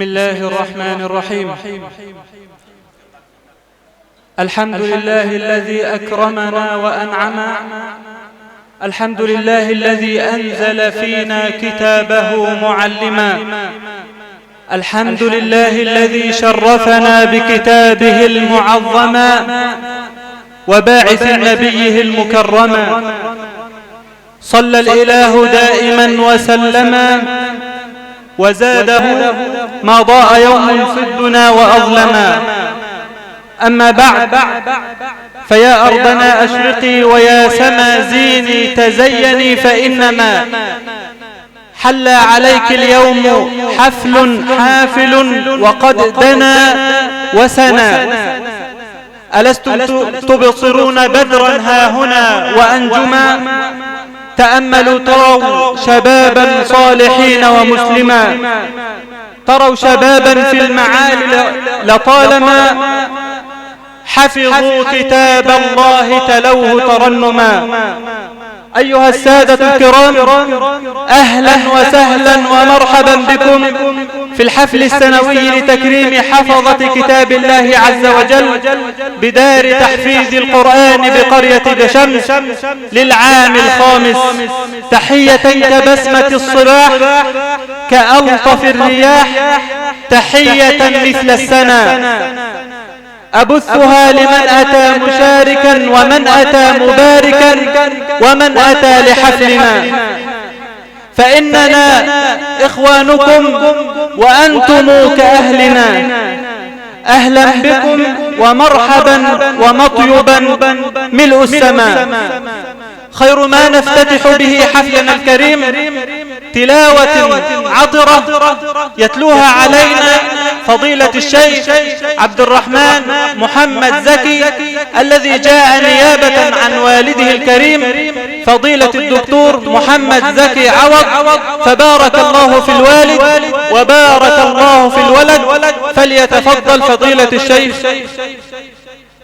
بسم الله الرحمن الرحيم. الحمد لله الذي أكرمنا وأنعم. الحمد لله الذي أنزل فينا كتابه معلما. الحمد لله الذي شرفنا بكتابه المعظما وباعث نبيه المكرما. صلى الإله دائما وسلما وزاده ما ضاء يوم في الدنا وأظلما. أما بعد، فيا أرضنا أشرقي ويا سما زيني تزيني، فإنما حل عليك اليوم حفل حافل وقد دنا وسنا. ألستم تبصرون بدرا هاهنا وأنجما؟ تأملوا تروا شبابا صالحين ومسلما، تروا شبابا في المعالي لطالما حفظوا كتاب الله تلوه ترنما. أيها السادة الكرام، أهلا وسهلا ومرحبا بكم في الحفل السنوي لتكريم حفظة كتاب الله عز وجل بدار تحفيظ القرآن بقرية دشمس للعام الخامس. تحية كبسمة الصباح كألطف الرياح، تحية مثل السنا أبثها لمن أتى مشاركا ومن أتى مباركا ومن أتى لحفلنا، فإننا إخوانكم وأنتم كأهلنا. أهلا بكم ومرحبا ومطيبا ملء السماء. خير ما نفتتح به حفلنا الكريم تلاوة عطرة يتلوها علينا فضيلة الشيخ عبد الرحمن محمد زكي، الذي جاء نيابة عن والده الكريم فضيلة الدكتور محمد زكي عوض. فبارك الله في الوالد وبارك الله في الولد، فليتفضل فضيلة الشيخ.